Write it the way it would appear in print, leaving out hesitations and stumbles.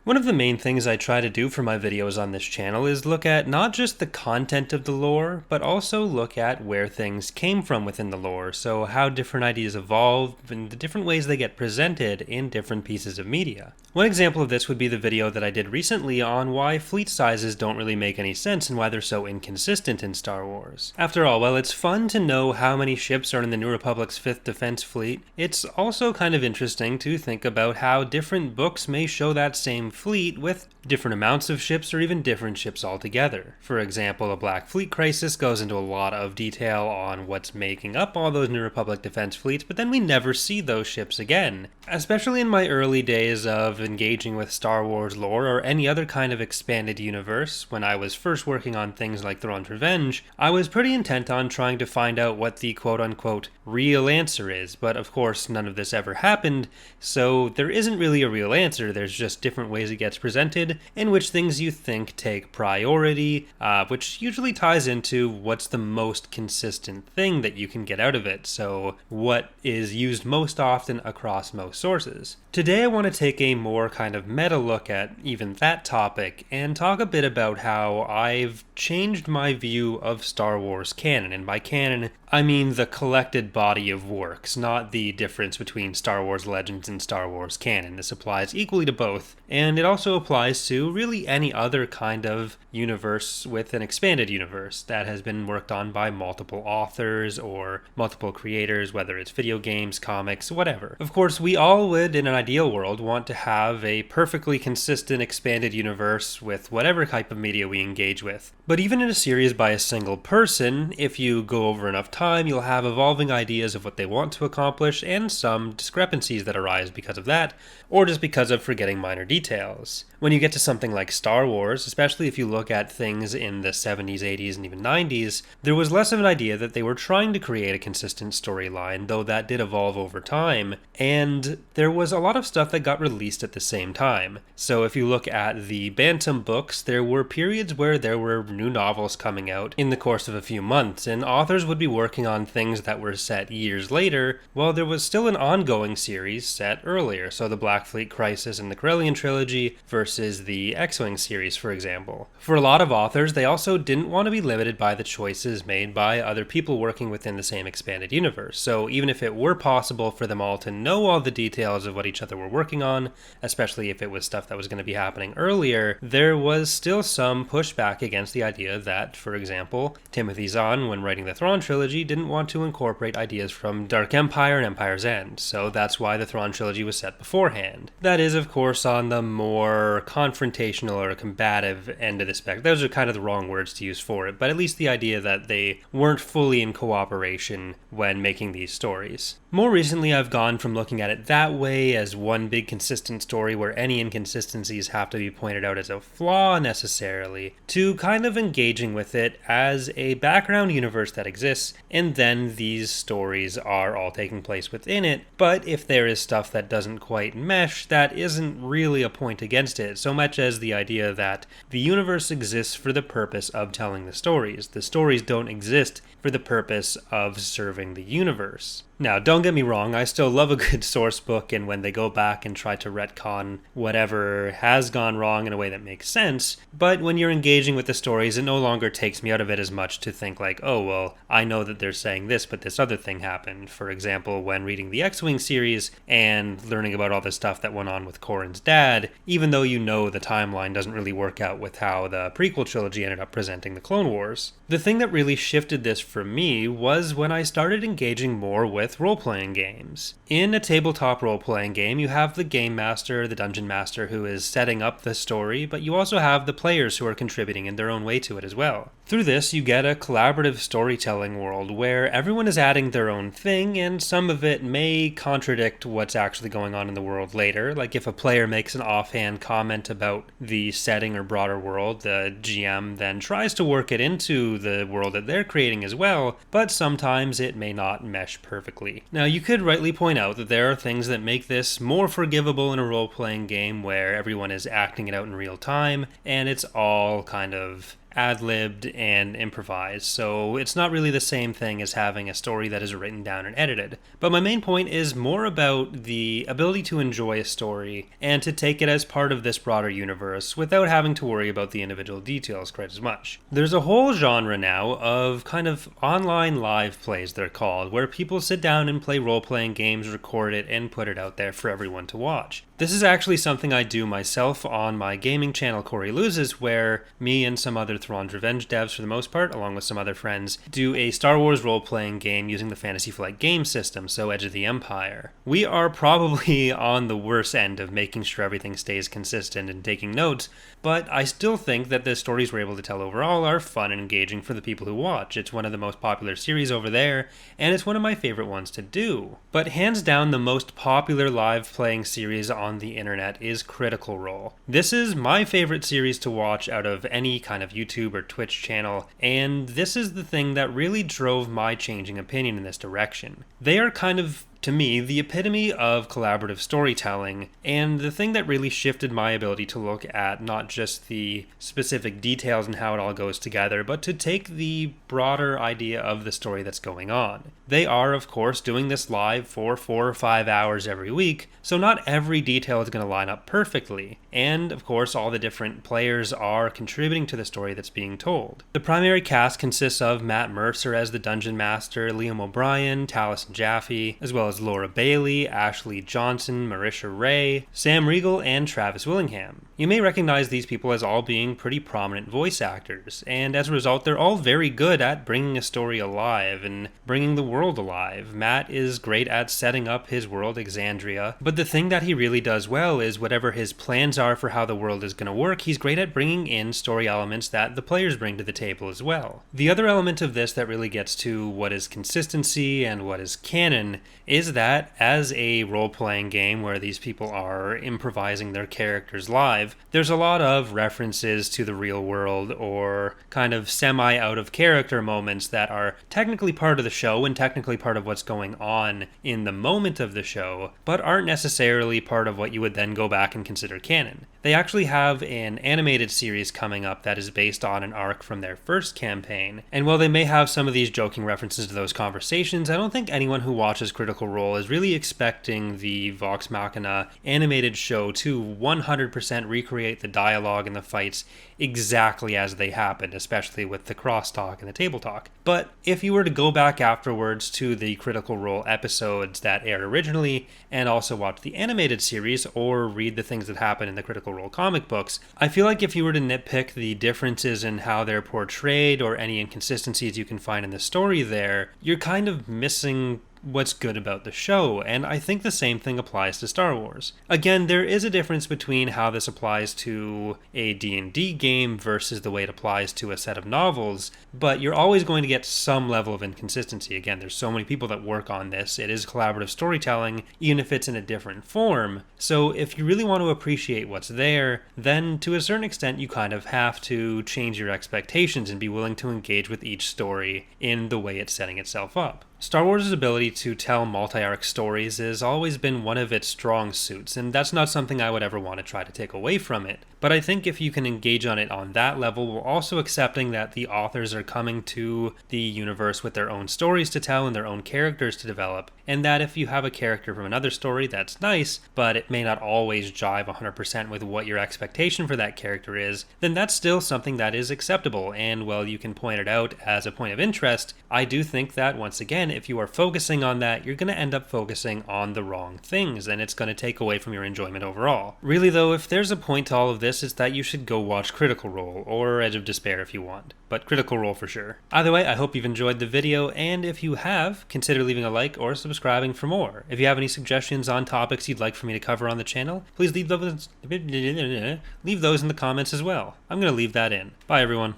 One of the main things I try to do for my videos on this channel is look at not just the content of the lore, but also look at where things came from within the lore, so how different ideas evolve and the different ways they get presented in different pieces of media. One example of this would be the video that I did recently on why fleet sizes don't really make any sense and why they're so inconsistent in Star Wars. After all, while it's fun to know how many ships are in the New Republic's 5th Defense Fleet, it's also kind of interesting to think about how different books may show that same fleet with different amounts of ships or even different ships altogether. For example, a Black Fleet Crisis goes into a lot of detail on what's making up all those New Republic defense fleets, but then we never see those ships again. Especially in my early days of engaging with Star Wars lore or any other kind of expanded universe, when I was first working on things like Thrawn's Revenge, I was pretty intent on trying to find out what the quote-unquote real answer is, but of course none of this ever happened, so there isn't really a real answer, there's just different ways it gets presented, in which things you think take priority, which usually ties into what's the most consistent thing that you can get out of it, so what is used most often across most sources. Today I want to take a more kind of meta look at even that topic and talk a bit about how I've changed my view of Star Wars canon, and by canon I mean the collected body of works, not the difference between Star Wars Legends and Star Wars canon. This applies equally to both, and it also applies to really any other kind of universe with an expanded universe that has been worked on by multiple authors or multiple creators, whether it's video games, comics, whatever. Of course, we all would, in an ideal world, want to have a perfectly consistent expanded universe with whatever type of media we engage with. But even in a series by a single person, if you go over enough time, you'll have evolving ideas of what they want to accomplish and some discrepancies that arise because of that, or just because of forgetting minor details. When you get to something like Star Wars, especially if you look at things in the 70s, 80s, and even 90s, there was less of an idea that they were trying to create a consistent storyline, though that did evolve over time, and there was a lot of stuff that got released at the same time. So if you look at the Bantam books, there were periods where there were new novels coming out in the course of a few months, and authors would be working on things that were set years later, while there was still an ongoing series set earlier, so the Black Fleet Crisis and the Corellian Trilogy versus the X-Wing series, for example. For a lot of authors, they also didn't want to be limited by the choices made by other people working within the same expanded universe, so even if it were possible for them all to know all the details of what each other were working on, especially if it was stuff that was going to be happening earlier, there was still some pushback against the idea that, for example, Timothy Zahn, when writing the Thrawn trilogy, didn't want to incorporate ideas from Dark Empire and Empire's End, so that's why the Thrawn trilogy was set beforehand. That is, of course, on the more confrontational or combative end of the spectrum. Those are kind of the wrong words to use for it, but at least the idea that they weren't fully in cooperation when making these stories. More recently, I've gone from looking at it that way as one big consistent story where any inconsistencies have to be pointed out as a flaw necessarily, to kind of engaging with it as a background universe that exists, and then these stories are all taking place within it, but if there is stuff that doesn't quite mesh, that isn't really a point against it, so much as the idea that the universe exists for the purpose of telling the stories. The stories don't exist for the purpose of serving the universe. Now, don't get me wrong, I still love a good source book, and when they go back and try to retcon whatever has gone wrong in a way that makes sense, but when you're engaging with the stories, it no longer takes me out of it as much to think like, oh, well, I know that they're saying this, but this other thing happened. For example, when reading the X-Wing series and learning about all the stuff that went on with Corran's dad, even though you know the timeline doesn't really work out with how the prequel trilogy ended up presenting the Clone Wars. The thing that really shifted this for me was when I started engaging more with role-playing games. In a tabletop role-playing game, you have the game master, the dungeon master, who is setting up the story, but you also have the players who are contributing in their own way to it as well. Through this, you get a collaborative storytelling world where everyone is adding their own thing, and some of it may contradict what's actually going on in the world later. Like if a player makes an offhand comment about the setting or broader world, the GM then tries to work it into the world that they're creating as well, but sometimes it may not mesh perfectly. Now, you could rightly point out that there are things that make this more forgivable in a role-playing game where everyone is acting it out in real time, and it's all kind of ad-libbed and improvised, so it's not really the same thing as having a story that is written down and edited. But my main point is more about the ability to enjoy a story and to take it as part of this broader universe without having to worry about the individual details quite as much. There's a whole genre now of kind of online live plays, they're called, where people sit down and play role-playing games, record it, and put it out there for everyone to watch. This is actually something I do myself on my gaming channel Corey Loses, where me and some other Thrawn's Revenge devs, for the most part, along with some other friends, do a Star Wars role-playing game using the Fantasy Flight game system, so Edge of the Empire. We are probably on the worst end of making sure everything stays consistent and taking notes, but I still think that the stories we're able to tell overall are fun and engaging for the people who watch. It's one of the most popular series over there, and it's one of my favorite ones to do. But hands down, the most popular live-playing series on the internet is Critical Role. This is my favorite series to watch out of any kind of YouTube or Twitch channel, and this is the thing that really drove my changing opinion in this direction. They are kind of, to me, the epitome of collaborative storytelling, and the thing that really shifted my ability to look at not just the specific details and how it all goes together, but to take the broader idea of the story that's going on. They are, of course, doing this live for 4 or 5 hours every week, so not every detail is going to line up perfectly, and of course all the different players are contributing to the story that's being told. The primary cast consists of Matt Mercer as the Dungeon Master, Liam O'Brien, Taliesin Jaffe, as well as Laura Bailey, Ashley Johnson, Marisha Ray, Sam Riegel, and Travis Willingham. You may recognize these people as all being pretty prominent voice actors, and as a result they're all very good at bringing a story alive and bringing the world alive. Matt is great at setting up his world, Exandria, but the thing that he really does well is whatever his plans are for how the world is going to work, he's great at bringing in story elements that the players bring to the table as well. The other element of this that really gets to what is consistency and what is canon is that as a role-playing game where these people are improvising their characters live, there's a lot of references to the real world or kind of semi-out-of-character moments that are technically part of the show and technically part of what's going on in the moment of the show, but aren't necessarily part of what you would then go back and consider canon. They actually have an animated series coming up that is based on an arc from their first campaign, and while they may have some of these joking references to those conversations, I don't think anyone who watches Critical Role is really expecting the Vox Machina animated show to 100% recreate the dialogue and the fights exactly as they happened, especially with the crosstalk and the table talk. But if you were to go back afterwards to the Critical Role episodes that aired originally, and also watch the animated series, or read the things that happen in the Critical Role comic books, I feel like if you were to nitpick the differences in how they're portrayed or any inconsistencies you can find in the story there, you're kind of missing what's good about the show, and I think the same thing applies to Star Wars. Again, there is a difference between how this applies to a D&D game versus the way it applies to a set of novels, but you're always going to get some level of inconsistency. Again, there's so many people that work on this. It is collaborative storytelling, even if it's in a different form. So if you really want to appreciate what's there, then to a certain extent you kind of have to change your expectations and be willing to engage with each story in the way it's setting itself up. Star Wars' ability to tell multi-arc stories has always been one of its strong suits, and that's not something I would ever want to try to take away from it. But I think if you can engage on it on that level, while also accepting that the authors are coming to the universe with their own stories to tell and their own characters to develop, and that if you have a character from another story, that's nice, but it may not always jive 100% with what your expectation for that character is, then that's still something that is acceptable, and while you can point it out as a point of interest, I do think that, once again, if you are focusing on that, you're going to end up focusing on the wrong things, and it's going to take away from your enjoyment overall. Really though, if there's a point to all of this, it's that you should go watch Critical Role, or Edge of Despair if you want, but Critical Role for sure. Either way, I hope you've enjoyed the video, and if you have, consider leaving a like or subscribing for more. If you have any suggestions on topics you'd like for me to cover on the channel, please leave those in the comments as well. I'm going to leave that in. Bye everyone.